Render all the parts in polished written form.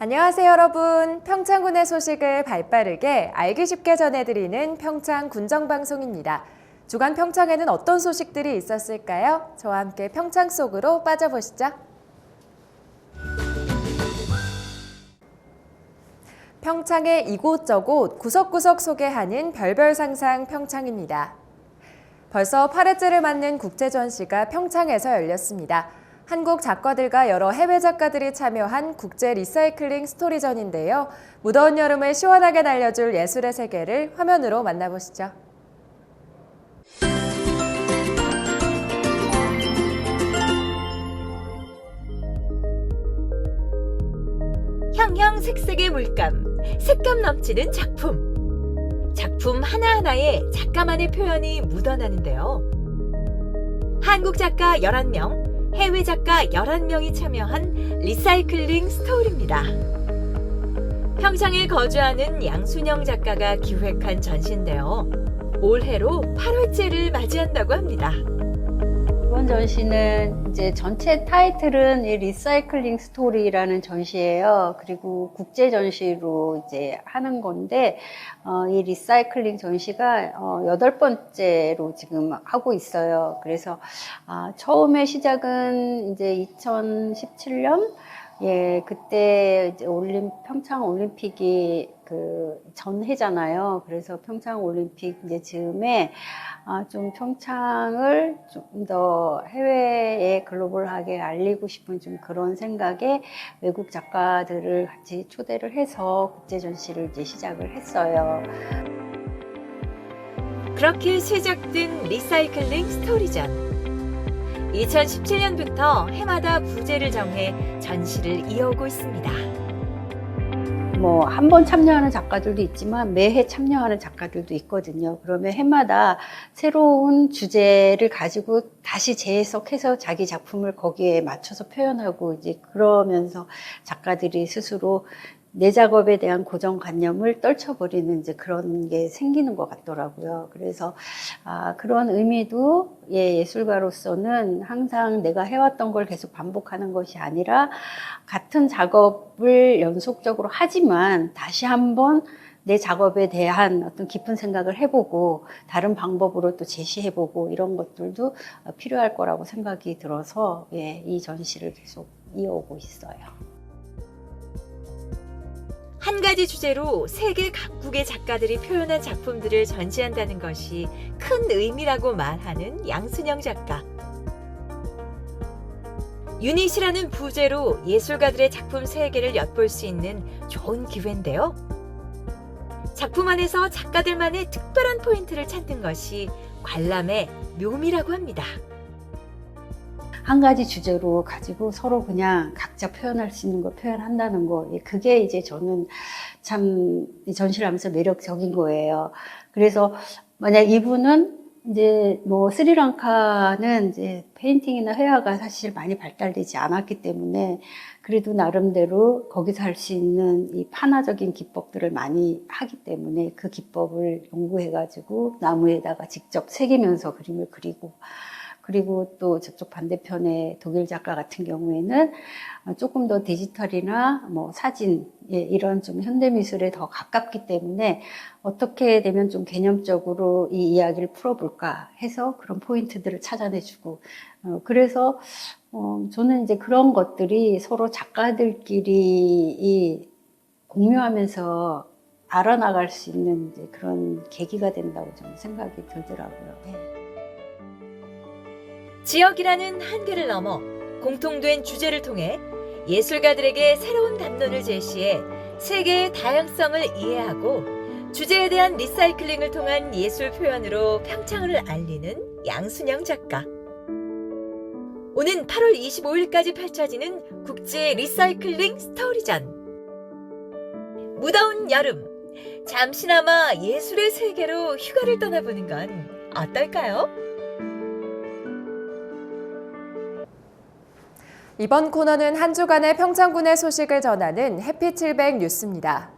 안녕하세요, 여러분. 평창군의 소식을 발빠르게 알기 쉽게 전해드리는 평창 군정방송입니다. 주간 평창에는 어떤 소식들이 있었을까요? 저와 함께 평창 속으로 빠져보시죠. 평창의 이곳저곳 구석구석 소개하는 별별상상 평창입니다. 벌써 8회째를 맞는 국제전시가 평창에서 열렸습니다. 한국 작가들과 여러 해외 작가들이 참여한 국제 리사이클링 스토리전인데요. 무더운 여름을 시원하게 날려줄 예술의 세계를 화면으로 만나보시죠. 형형색색의 물감, 색감 넘치는 작품. 작품 하나하나에 작가만의 표현이 묻어나는데요. 한국 작가 11명, 해외 작가 11명이 참여한 리사이클링 스토리입니다. 평창에 거주하는 양순영 작가가 기획한 전시인데요. 올해로 8회째를 맞이한다고 합니다. 이번 전시는 이제 전체 타이틀은 이 리사이클링 스토리라는 전시예요. 그리고 국제 전시로 이제 하는 건데, 이 리사이클링 전시가 8번째로 지금 하고 있어요. 그래서 처음에 시작은 이제 2017년, 그때 이제 평창 올림픽이 그 전해잖아요. 그래서 평창 올림픽 이제 즈음에 좀 평창을 좀 더 해외에 글로벌하게 알리고 싶은 좀 그런 생각에 외국 작가들을 같이 초대를 해서 국제 전시를 이제 시작을 했어요. 그렇게 시작된 리사이클링 스토리전. 2017년부터 해마다 부제를 정해 전시를 이어오고 있습니다. 뭐 한 번 참여하는 작가들도 있지만 매해 참여하는 작가들도 있거든요. 그러면 해마다 새로운 주제를 가지고 다시 재해석해서 자기 작품을 거기에 맞춰서 표현하고 이제 그러면서 작가들이 스스로 내 작업에 대한 고정관념을 떨쳐버리는 이제 그런 게 생기는 것 같더라고요. 그래서 그런 의미도 예술가로서는 항상 내가 해왔던 걸 계속 반복하는 것이 아니라 같은 작업을 연속적으로 하지만 다시 한번 내 작업에 대한 어떤 깊은 생각을 해보고 다른 방법으로 또 제시해보고 이런 것들도 필요할 거라고 생각이 들어서 이 전시를 계속 이어오고 있어요. 한 가지 주제로 세계 각국의 작가들이 표현한 작품들을 전시한다는 것이 큰 의미라고 말하는 양순영 작가. 유닛이라는 부제로 예술가들의 작품 세계를 엿볼 수 있는 좋은 기회인데요. 작품 안에서 작가들만의 특별한 포인트를 찾는 것이 관람의 묘미라고 합니다. 한 가지 주제로 가지고 서로 그냥 각자 표현할 수 있는 거 표현한다는 거, 그게 이제 저는 참 전시를 하면서 매력적인 거예요. 그래서 만약 이분은 이제 뭐 스리랑카는 이제 페인팅이나 회화가 사실 많이 발달되지 않았기 때문에 그래도 나름대로 거기서 할 수 있는 이 판화적인 기법들을 많이 하기 때문에 그 기법을 연구해가지고 나무에다가 직접 새기면서 그림을 그리고 또 저쪽 반대편에 독일 작가 같은 경우에는 조금 더 디지털이나 뭐 사진, 이런 좀 현대미술에 더 가깝기 때문에 어떻게 되면 좀 개념적으로 이 이야기를 풀어볼까 해서 그런 포인트들을 찾아내주고, 그래서 저는 이제 그런 것들이 서로 작가들끼리 공유하면서 알아나갈 수 있는 이제 그런 계기가 된다고 저는 생각이 들더라고요. 지역이라는 한계를 넘어 공통된 주제를 통해 예술가들에게 새로운 담론을 제시해 세계의 다양성을 이해하고 주제에 대한 리사이클링을 통한 예술 표현으로 평창을 알리는 양순영 작가. 오는 8월 25일까지 펼쳐지는 국제 리사이클링 스토리전. 무더운 여름, 잠시나마 예술의 세계로 휴가를 떠나보는 건 어떨까요? 이번 코너는 한 주간의 평창군의 소식을 전하는 해피700 뉴스입니다.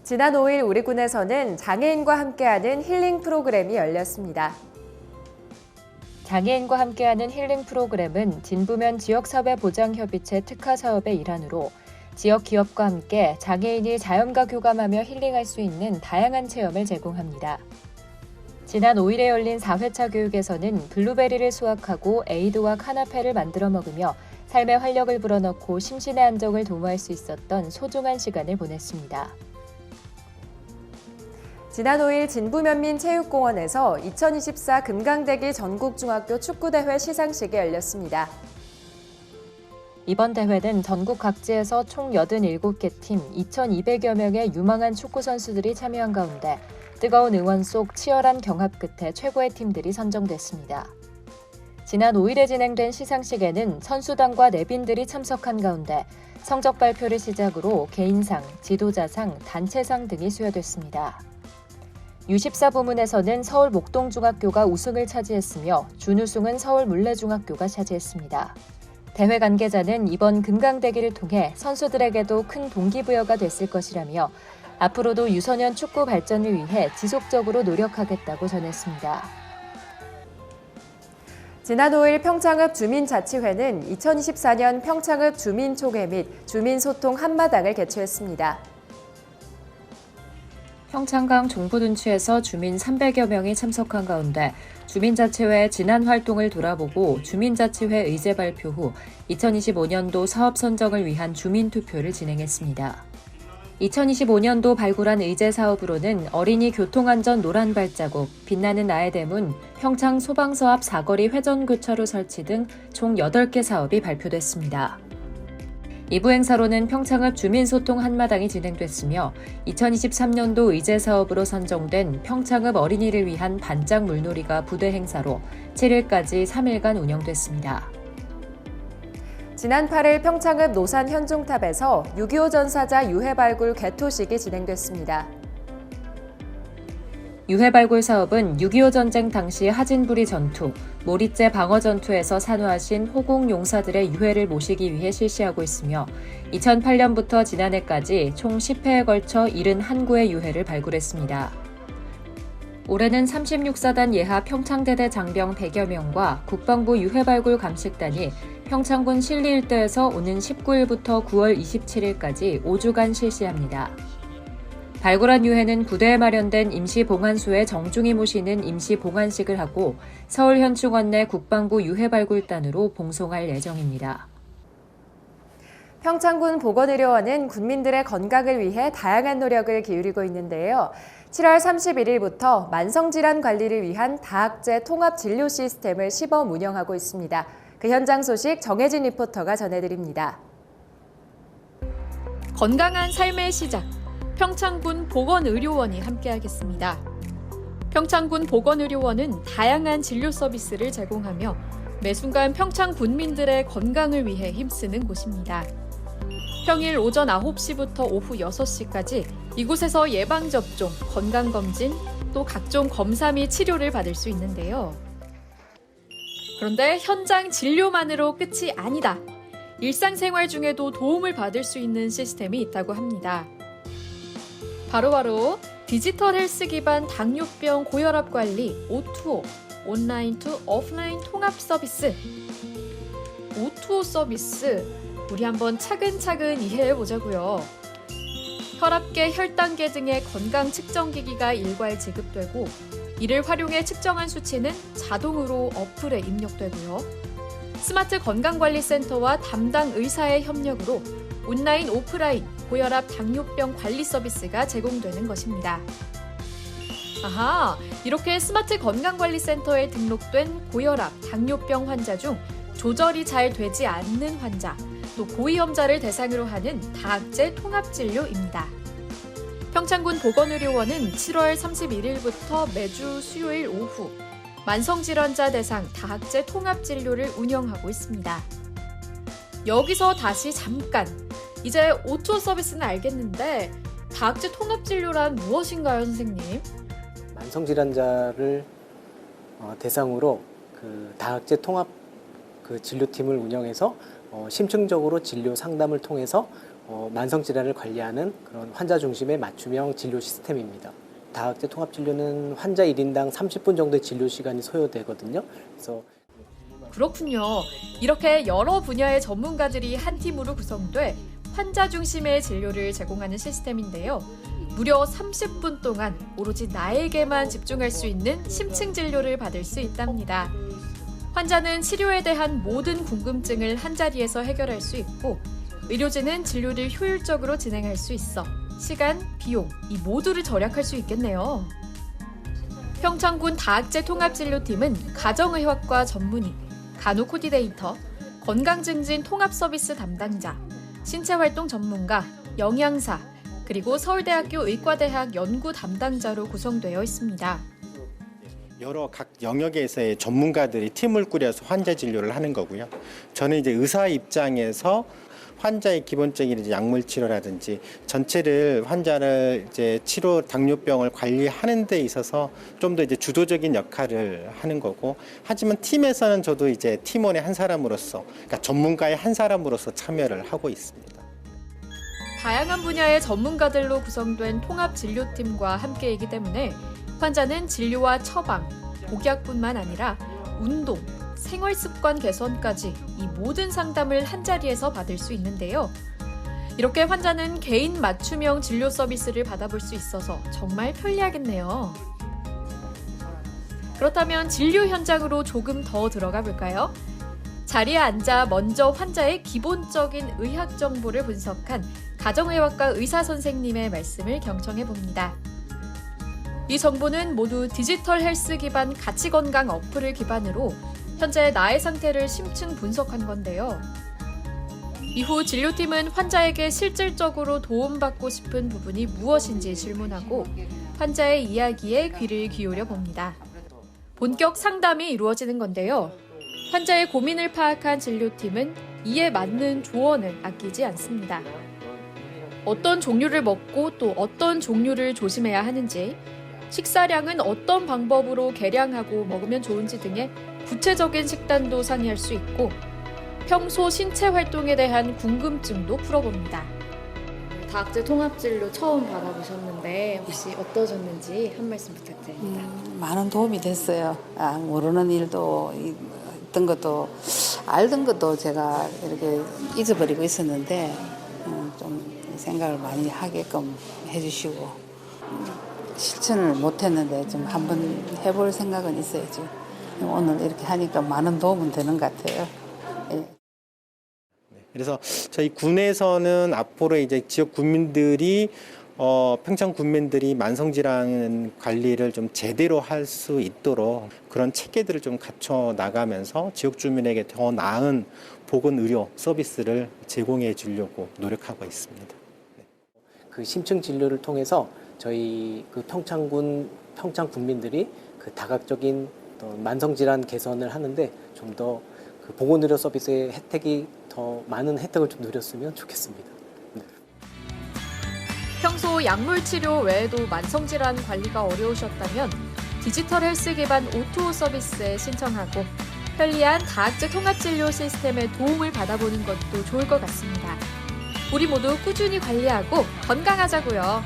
지난 5일 우리 군에서는 장애인과 함께하는 힐링 프로그램이 열렸습니다. 장애인과 함께하는 힐링 프로그램은 진부면 지역사회보장협의체 특화 사업의 일환으로 지역 기업과 함께 장애인이 자연과 교감하며 힐링할 수 있는 다양한 체험을 제공합니다. 지난 5일에 열린 4회차 교육에서는 블루베리를 수확하고 에이드와 카나페를 만들어 먹으며 삶의 활력을 불어넣고 심신의 안정을 도모할 수 있었던 소중한 시간을 보냈습니다. 지난 5일 진부면민체육공원에서 2024 금강대기 전국중학교 축구대회 시상식이 열렸습니다. 이번 대회는 전국 각지에서 총 87개 팀 2,200여 명의 유망한 축구 선수들이 참여한 가운데 뜨거운 응원 속 치열한 경합 끝에 최고의 팀들이 선정됐습니다. 지난 5일에 진행된 시상식에는 선수단과 내빈들이 참석한 가운데 성적 발표를 시작으로 개인상, 지도자상, 단체상 등이 수여됐습니다. U14 부문에서는 서울 목동중학교가 우승을 차지했으며 준우승은 서울 물레중학교가 차지했습니다. 대회 관계자는 이번 금강대기를 통해 선수들에게도 큰 동기부여가 됐을 것이라며 앞으로도 유소년 축구 발전을 위해 지속적으로 노력하겠다고 전했습니다. 지난 5일 평창읍 주민자치회는 2024년 평창읍 주민초계 및 주민소통 한마당을 개최했습니다. 평창강 종부둔치에서 주민 300여 명이 참석한 가운데 주민자치회의 지난 활동을 돌아보고 주민자치회 의제 발표 후 2025년도 사업 선정을 위한 주민투표를 진행했습니다. 2025년도 발굴한 의제 사업으로는 어린이 교통안전 노란 발자국, 빛나는 나의 대문, 평창 소방서 앞 사거리 회전교차로 설치 등 총 8개 사업이 발표됐습니다. 2부 행사로는 평창읍 주민소통 한마당이 진행됐으며 2023년도 의제 사업으로 선정된 평창읍 어린이를 위한 반짝 물놀이가 부대 행사로 7일까지 3일간 운영됐습니다. 지난 8일 평창읍 노산 현종탑에서 6.25 전사자 유해 발굴 개토식이 진행됐습니다. 유해 발굴 사업은 6.25 전쟁 당시 하진부리 전투, 모리째 방어 전투에서 산후하신 호국 용사들의 유해를 모시기 위해 실시하고 있으며 2008년부터 지난해까지 총 10회에 걸쳐 71구의 유해를 발굴했습니다. 올해는 36사단 예하 평창대대 장병 100여 명과 국방부 유해 발굴 감식단이 평창군 신리 일대에서 오는 19일부터 9월 27일까지 5주간 실시합니다. 발굴한 유해는 부대에 마련된 임시봉안소에 정중히 모시는 임시봉안식을 하고 서울 현충원 내 국방부 유해발굴단으로 봉송할 예정입니다. 평창군 보건의료원은 군민들의 건강을 위해 다양한 노력을 기울이고 있는데요. 7월 31일부터 만성질환 관리를 위한 다학제 통합 진료 시스템을 시범 운영하고 있습니다. 그 현장 소식 정혜진 리포터가 전해드립니다. 건강한 삶의 시작. 평창군 보건의료원이 함께하겠습니다. 평창군 보건의료원은 다양한 진료 서비스를 제공하며 매 순간 평창 군민들의 건강을 위해 힘쓰는 곳입니다. 평일 오전 9시부터 오후 6시까지 이곳에서 예방접종, 건강검진, 또 각종 검사 및 치료를 받을 수 있는데요. 그런데 현장 진료만으로 끝이 아니다. 일상생활 중에도 도움을 받을 수 있는 시스템이 있다고 합니다. 바로 디지털 헬스 기반 당뇨병 고혈압 관리 O2O, 온라인 투 오프라인 통합 서비스. O2O 서비스, 우리 한번 차근차근 이해해 보자고요. 혈압계, 혈당계 등의 건강 측정기기가 일괄 지급되고 이를 활용해 측정한 수치는 자동으로 어플에 입력되고요. 스마트 건강관리센터와 담당 의사의 협력으로 온라인, 오프라인 고혈압, 당뇨병 관리 서비스가 제공되는 것입니다. 이렇게 스마트 건강관리센터에 등록된 고혈압, 당뇨병 환자 중 조절이 잘 되지 않는 환자, 또 고위험자를 대상으로 하는 다학제 통합진료입니다. 평창군 보건의료원은 7월 31일부터 매주 수요일 오후 만성질환자 대상 다학제 통합진료를 운영하고 있습니다. 여기서 다시 잠깐, 이제 O2O 서비스는 알겠는데 다학제 통합진료란 무엇인가요, 선생님? 만성질환자를 대상으로 다학제 통합 진료팀을 운영해서 심층적으로 진료 상담을 통해서 만성 질환을 관리하는 그런 환자 중심의 맞춤형 진료 시스템입니다. 다학제 통합 진료는 환자 1인당 30분 정도의 진료 시간이 소요되거든요. 그래서 그렇군요. 이렇게 여러 분야의 전문가들이 한 팀으로 구성돼 환자 중심의 진료를 제공하는 시스템인데요. 무려 30분 동안 오로지 나에게만 집중할 수 있는 심층 진료를 받을 수 있답니다. 환자는 치료에 대한 모든 궁금증을 한자리에서 해결할 수 있고 의료진은 진료를 효율적으로 진행할 수 있어 시간, 비용 이 모두를 절약할 수 있겠네요. 평창군 다학제 통합진료팀은 가정의학과 전문의, 간호 코디네이터, 건강증진 통합 서비스 담당자, 신체활동 전문가, 영양사, 그리고 서울대학교 의과대학 연구 담당자로 구성되어 있습니다. 여러 각 영역에서의 전문가들이 팀을 꾸려서 환자 진료를 하는 거고요. 저는 이제 의사 입장에서 환자의 기본적인 이제 약물 치료라든지 전체를 환자를 이제 치료 당뇨병을 관리하는 데 있어서 좀 더 이제 주도적인 역할을 하는 거고, 하지만 팀에서는 저도 이제 팀원의 한 사람으로서, 그러니까 전문가의 한 사람으로서 참여를 하고 있습니다. 다양한 분야의 전문가들로 구성된 통합진료팀과 함께이기 때문에 환자는 진료와 처방, 복약뿐만 아니라 운동, 생활습관 개선까지 이 모든 상담을 한자리에서 받을 수 있는데요. 이렇게 환자는 개인 맞춤형 진료 서비스를 받아볼 수 있어서 정말 편리하겠네요. 그렇다면 진료 현장으로 조금 더 들어가 볼까요? 자리에 앉아 먼저 환자의 기본적인 의학 정보를 분석한 가정의학과 의사 선생님의 말씀을 경청해 봅니다. 이 정보는 모두 디지털 헬스 기반 가치건강 어플을 기반으로 현재 나의 상태를 심층 분석한 건데요. 이후 진료팀은 환자에게 실질적으로 도움받고 싶은 부분이 무엇인지 질문하고 환자의 이야기에 귀를 기울여 봅니다. 본격 상담이 이루어지는 건데요. 환자의 고민을 파악한 진료팀은 이에 맞는 조언을 아끼지 않습니다. 어떤 종류를 먹고 또 어떤 종류를 조심해야 하는지, 식사량은 어떤 방법으로 계량하고 먹으면 좋은지 등의 구체적인 식단도 상의할 수 있고 평소 신체 활동에 대한 궁금증도 풀어봅니다. 다학제 통합진료 처음 받아보셨는데 혹시 어떠셨는지 한 말씀 부탁드립니다. 많은 도움이 됐어요. 모르는 일도 있던 것도 알던 것도 제가 이렇게 잊어버리고 있었는데 좀 생각을 많이 하게끔 해주시고 실천을 못했는데 좀 한번 해볼 생각은 있어야지. 오늘 이렇게 하니까 많은 도움은 되는 것 같아요. 예. 그래서 저희 군에서는 앞으로 이제 지역 군민들이 평창 군민들이 만성질환 관리를 좀 제대로 할 수 있도록 그런 체계들을 좀 갖춰 나가면서 지역 주민에게 더 나은 보건 의료 서비스를 제공해 주려고 노력하고 있습니다. 그 심층 진료를 통해서 저희 그 평창 군민들이 그 다각적인 만성 질환 개선을 하는데 좀 더 그 보건 의료 서비스의 혜택이 더 많은 혜택을 좀 누렸으면 좋겠습니다. 네. 평소 약물 치료 외에도 만성질환 관리가 어려우셨다면 디지털 헬스 기반 O2O 서비스에 신청하고 편리한 다학제 통합진료 시스템의 도움을 받아보는 것도 좋을 것 같습니다. 우리 모두 꾸준히 관리하고 건강하자고요.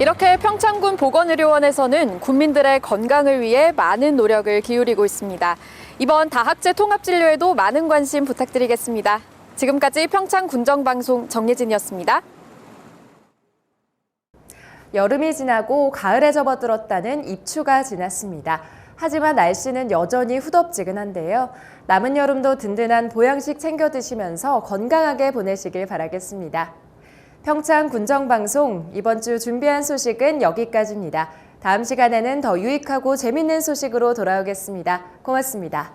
이렇게 평창군 보건의료원에서는 국민들의 건강을 위해 많은 노력을 기울이고 있습니다. 이번 다학제 통합진료에도 많은 관심 부탁드리겠습니다. 지금까지 평창군정방송 정예진이었습니다. 여름이 지나고 가을에 접어들었다는 입추가 지났습니다. 하지만 날씨는 여전히 후덥지근한데요. 남은 여름도 든든한 보양식 챙겨 드시면서 건강하게 보내시길 바라겠습니다. 평창 군정방송 이번 주 준비한 소식은 여기까지입니다. 다음 시간에는 더 유익하고 재밌는 소식으로 돌아오겠습니다. 고맙습니다.